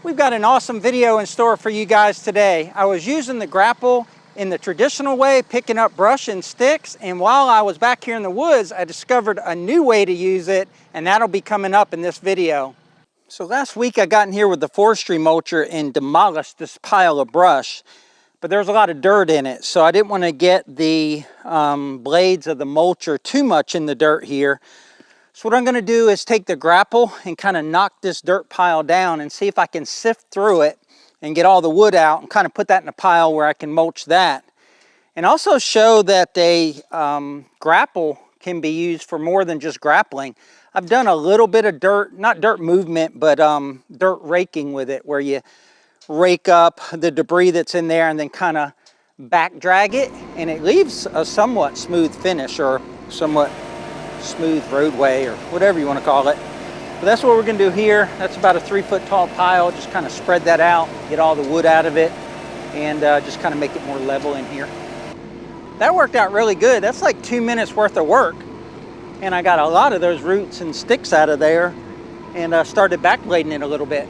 We've got an awesome video in store for you guys today. I was using the Grapple in the traditional way, picking up brush and sticks, and while I was back here in the woods, I discovered a new way to use it, and that'll be coming up in this video. So last week I got in here with the forestry mulcher and demolished this pile of brush, but there's a lot of dirt in it, so I didn't want to get the blades of the mulcher too much in the dirt here. So what I'm going to do is take the Grapple and kind of knock this dirt pile down and see if I can sift through it and get all the wood out and kind of put that in a pile where I can mulch that. And also show that a Grapple can be used for more than just grappling. I've done a little bit of dirt, not dirt movement, but dirt raking with it, where you rake up the debris that's in there and then kind of back drag it, and it leaves a somewhat smooth finish, or somewhat smooth roadway, or whatever you want to call it. But that's what we're going to do here. That's about a 3-foot tall pile. Just kind of spread that out, get all the wood out of it, and just kind of make it more level in here. That worked out really good. That's like 2 minutes worth of work, and I got a lot of those roots and sticks out of there, and started backblading it a little bit.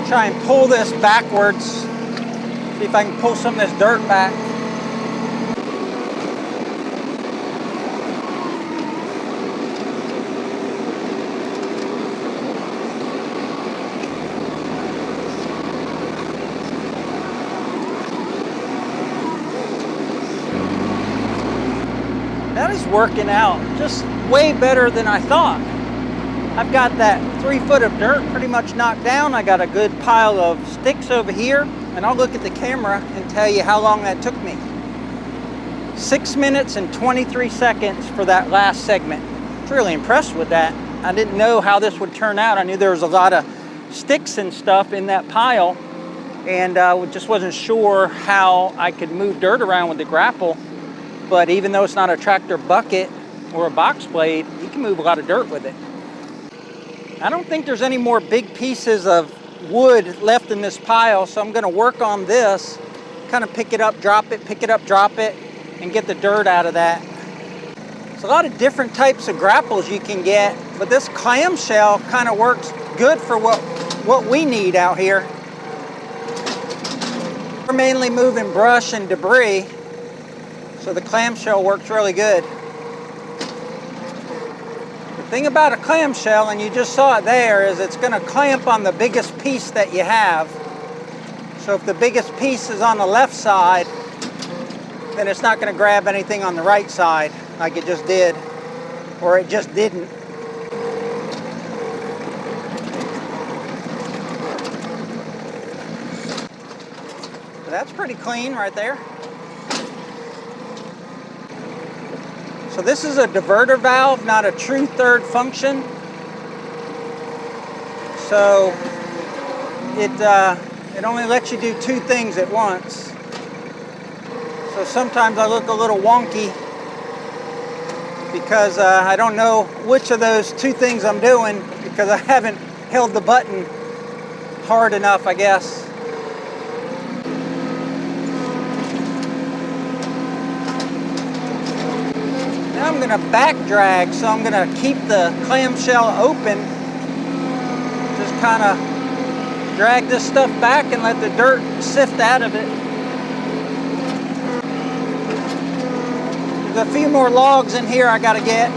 Try and pull this backwards, see if I can pull some of this dirt back. That is working out just way better than I thought. I've got that 3 foot of dirt pretty much knocked down. I got a good pile of sticks over here, and I'll look at the camera and tell you how long that took me. 6 minutes and 23 seconds for that last segment. I was really impressed with that. I didn't know how this would turn out. I knew there was a lot of sticks and stuff in that pile, and just wasn't sure how I could move dirt around with the Grapple. But even though it's not a tractor bucket or a box blade, you can move a lot of dirt with it. I don't think there's any more big pieces of wood left in this pile, so I'm going to work on this, kind of pick it up, drop it, pick it up, drop it, and get the dirt out of that. There's a lot of different types of grapples you can get, but this clamshell kind of works good for what we need out here. We're mainly moving brush and debris, so the clamshell works really good. The thing about a clamshell, and you just saw it there, is it's going to clamp on the biggest piece that you have. So if the biggest piece is on the left side, then it's not going to grab anything on the right side like it just did, or it just didn't. So that's pretty clean right there. So this is a diverter valve, not a true third function. So it only lets you do 2 things at once. So sometimes I look a little wonky because I don't know which of those 2 things I'm doing, because I haven't held the button hard enough, I guess. I'm going to back drag, so I'm going to keep the clamshell open. Just kind of drag this stuff back and let the dirt sift out of it. There's a few more logs in here I got to get.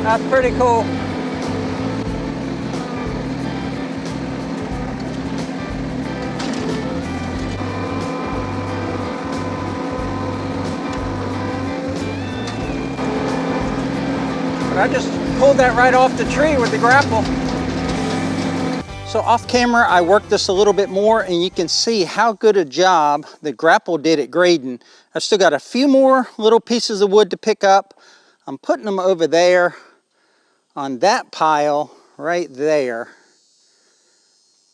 That's pretty cool. But I just pulled that right off the tree with the Grapple. So off camera, I worked this a little bit more, and you can see how good a job the Grapple did at grading. I've still got a few more little pieces of wood to pick up. I'm putting them over there on that pile right there.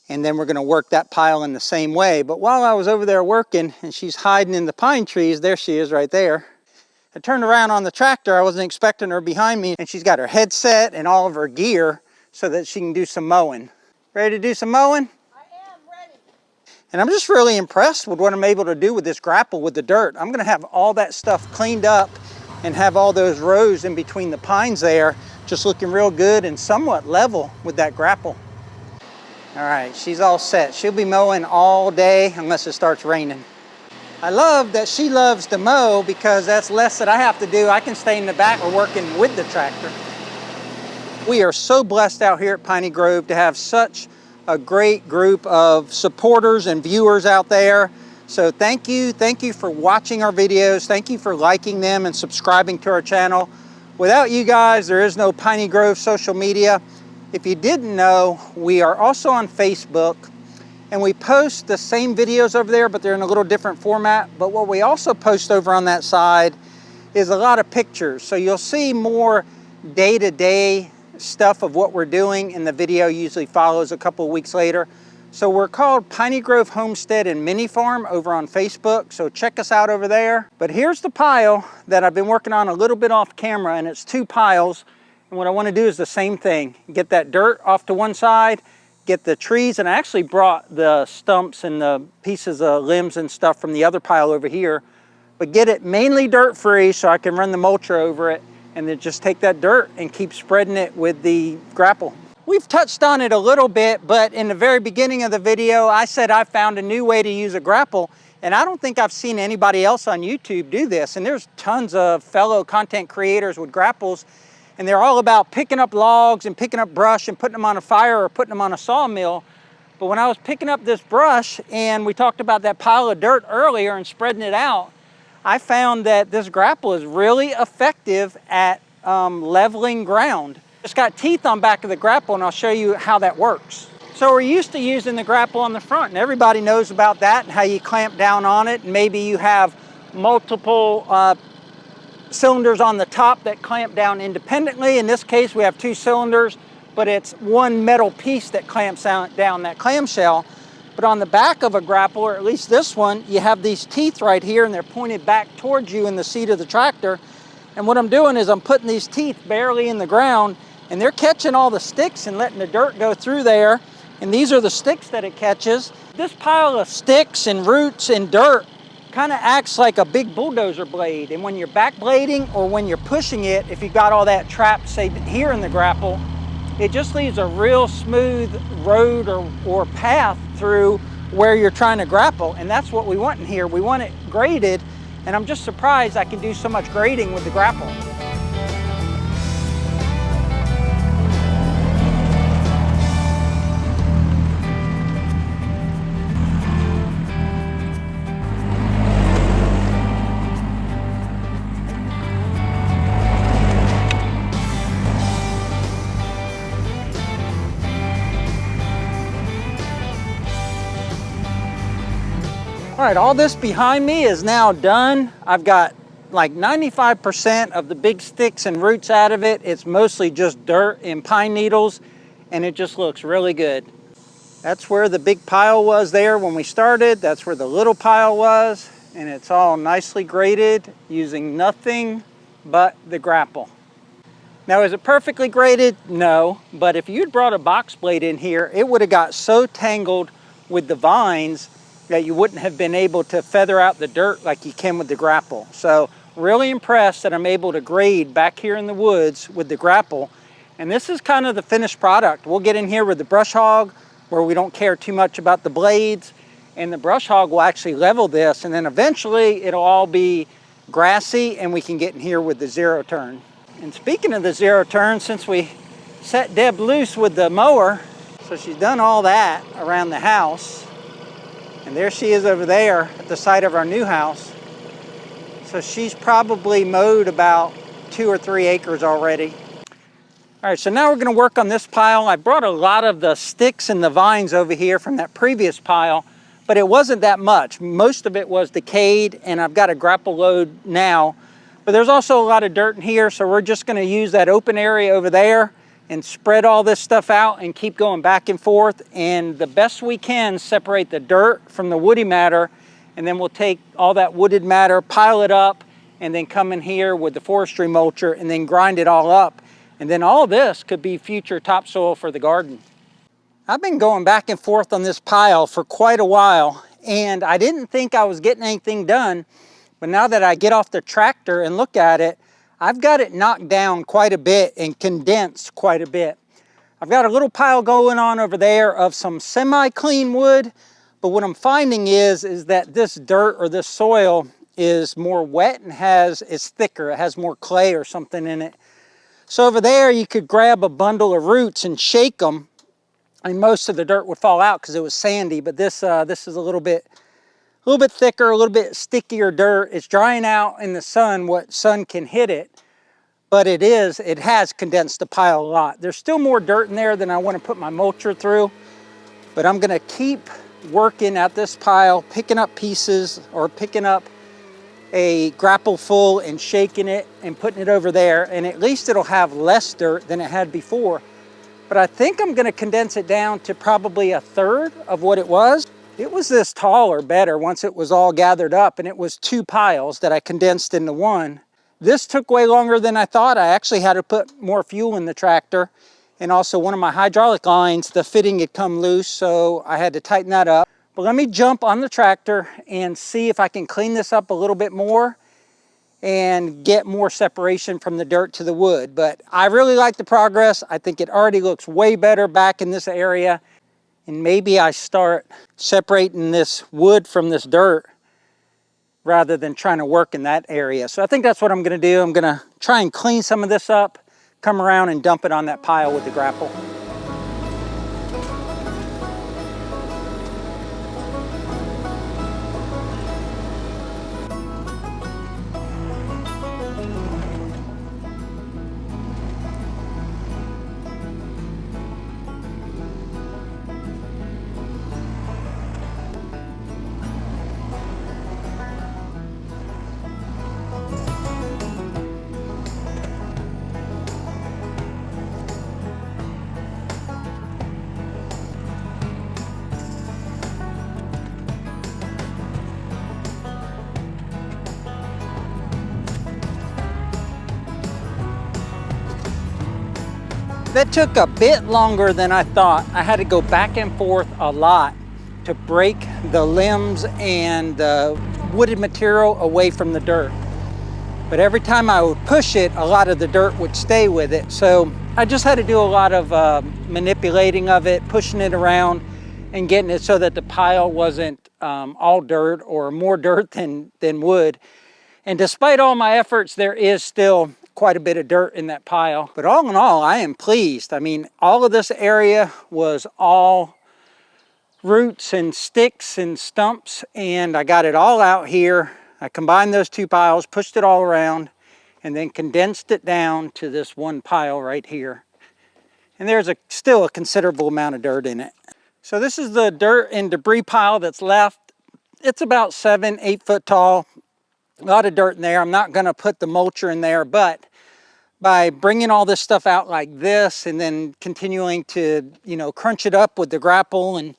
And then we're going to work that pile in the same way. But while I was over there working and she's hiding in the pine trees, there she is right there. I turned around on the tractor. I wasn't expecting her behind me, and she's got her headset and all of her gear so that she can do some mowing. Ready to do some mowing? I am ready. And I'm just really impressed with what I'm able to do with this grapple with the dirt. I'm going to have all that stuff cleaned up and have all those rows in between the pines there just looking real good and somewhat level with that grapple. All right, she's all set. She'll be mowing all day unless it starts raining. I love that she loves to mow because that's less that I have to do. I can stay in the back or working with the tractor. We are so blessed out here at Piney Grove to have such a great group of supporters and viewers out there. So thank you for watching our videos. Thank you for liking them and subscribing to our channel. Without you guys, there is no Piney Grove social media. If you didn't know, we are also on Facebook. And we post the same videos over there, but they're in a little different format. But what we also post over on that side is a lot of pictures. So you'll see more day-to-day stuff of what we're doing, and the video usually follows a couple of weeks later. So we're called Piney Grove Homestead and Mini Farm over on Facebook. So check us out over there. But here's the pile that I've been working on a little bit off camera, and it's 2 piles. And what I want to do is the same thing. Get that dirt off to one side, get the trees, and I actually brought the stumps and the pieces of limbs and stuff from the other pile over here, but get it mainly dirt free so I can run the mulcher over it, and then just take that dirt and keep spreading it with the grapple. We've touched on it a little bit, but in the very beginning of the video, I said I found a new way to use a grapple, and I don't think I've seen anybody else on YouTube do this, and there's tons of fellow content creators with grapples, and they're all about picking up logs and picking up brush and putting them on a fire or putting them on a sawmill. But when I was picking up this brush, and we talked about that pile of dirt earlier and spreading it out, I found that this grapple is really effective at leveling ground. It's got teeth on back of the grapple, and I'll show you how that works. So we're used to using the grapple on the front, and everybody knows about that and how you clamp down on it. And maybe you have multiple cylinders on the top that clamp down independently. In this case, we have 2 cylinders, but it's one metal piece that clamps down that clamshell. But on the back of a grapple, or at least this one, you have these teeth right here, and they're pointed back towards you in the seat of the tractor. And what I'm doing is I'm putting these teeth barely in the ground, and they're catching all the sticks and letting the dirt go through there. And these are the sticks that it catches. This pile of sticks and roots and dirt kind of acts like a big bulldozer blade, and when you're back blading or when you're pushing it, if you got all that trapped, say here in the grapple, it just leaves a real smooth road or path through where you're trying to grapple, and that's what we want in here. We want it graded, and I'm just surprised I can do so much grading with the grapple. All right, all this behind me is now done. I've got like 95% of the big sticks and roots out of it. It's mostly just dirt and pine needles, and it just looks really good. That's where the big pile was there when we started. That's where the little pile was, and it's all nicely graded using nothing but the grapple. Now, is it perfectly graded? No, but if you'd brought a box blade in here, it would have got so tangled with the vines that you wouldn't have been able to feather out the dirt like you can with the grapple. So really impressed that I'm able to grade back here in the woods with the grapple. And this is kind of the finished product. We'll get in here with the brush hog where we don't care too much about the blades, and the brush hog will actually level this, and then eventually it'll all be grassy and we can get in here with the zero turn. And speaking of the zero turn, since we set Deb loose with the mower, so she's done all that around the house. And there she is over there at the site of our new house. So she's probably mowed about 2 or 3 acres already. All right, so now we're gonna work on this pile. I brought a lot of the sticks and the vines over here from that previous pile, but it wasn't that much. Most of it was decayed, and I've got a grapple load now. But there's also a lot of dirt in here, so we're just gonna use that open area over there and spread all this stuff out and keep going back and forth. And the best we can separate the dirt from the woody matter, and then we'll take all that wooded matter, pile it up, and then come in here with the forestry mulcher and then grind it all up. And then all this could be future topsoil for the garden. I've been going back and forth on this pile for quite a while, and I didn't think I was getting anything done, but now that I get off the tractor and look at it, I've got it knocked down quite a bit and condensed quite a bit. I've got a little pile going on over there of some semi-clean wood, but what I'm finding is that this dirt or this soil is more wet and is thicker. It has more clay or something in it. So over there, you could grab a bundle of roots and shake them, and most of the dirt would fall out because it was sandy. But this is a little bit thicker, a little bit stickier dirt. It's drying out in the sun what sun can hit it, but it has condensed the pile a lot. There's still more dirt in there than I want to put my mulcher through, but I'm gonna keep working at this pile, picking up pieces or picking up a grapple full and shaking it and putting it over there, and at least it'll have less dirt than it had before. But I think I'm gonna condense it down to probably a third of what it was. It was this tall or better once it was all gathered up, and it was 2 piles that I condensed into one. This took way longer than I thought. I actually had to put more fuel in the tractor, and also one of my hydraulic lines, the fitting had come loose, so I had to tighten that up. But let me jump on the tractor and see if I can clean this up a little bit more and get more separation from the dirt to the wood. But I really like the progress. I think it already looks way better back in this area. And maybe I start separating this wood from this dirt rather than trying to work in that area. So I think that's what I'm gonna do. I'm gonna try and clean some of this up, come around and dump it on that pile with the grapple. That took a bit longer than I thought. I had to go back and forth a lot to break the limbs and the wooded material away from the dirt. But every time I would push it, a lot of the dirt would stay with it. So I just had to do a lot of manipulating of it, pushing it around and getting it so that the pile wasn't all dirt or more dirt than wood. And despite all my efforts, there is still quite a bit of dirt in that pile. But all in all, I am pleased. I mean, all of this area was all roots and sticks and stumps, and I got it all out here. I combined those 2 piles, pushed it all around, and then condensed it down to this one pile right here. And there's still a considerable amount of dirt in it. So this is the dirt and debris pile that's left. It's about 7-8 foot tall. A lot of dirt in there. I'm not gonna put the mulcher in there, but by bringing all this stuff out like this and then continuing to, crunch it up with the grapple and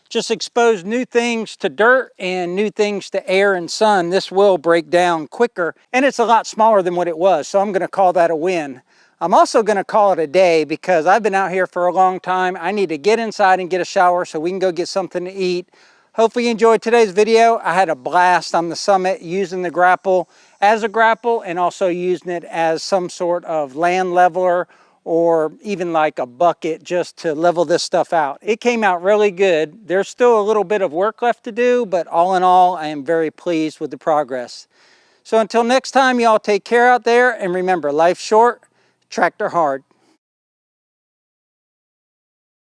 just expose new things to dirt and new things to air and sun, this will break down quicker, and it's a lot smaller than what it was. So I'm gonna call that a win. I'm also gonna call it a day because I've been out here for a long time. I need to get inside and get a shower so we can go get something to eat. Hopefully you enjoyed today's video. I had a blast on the Summit using the grapple as a grapple and also using it as some sort of land leveler or even like a bucket just to level this stuff out. It came out really good. There's still a little bit of work left to do, but all in all, I am very pleased with the progress. So until next time, y'all take care out there, and remember, life's short, tractor hard.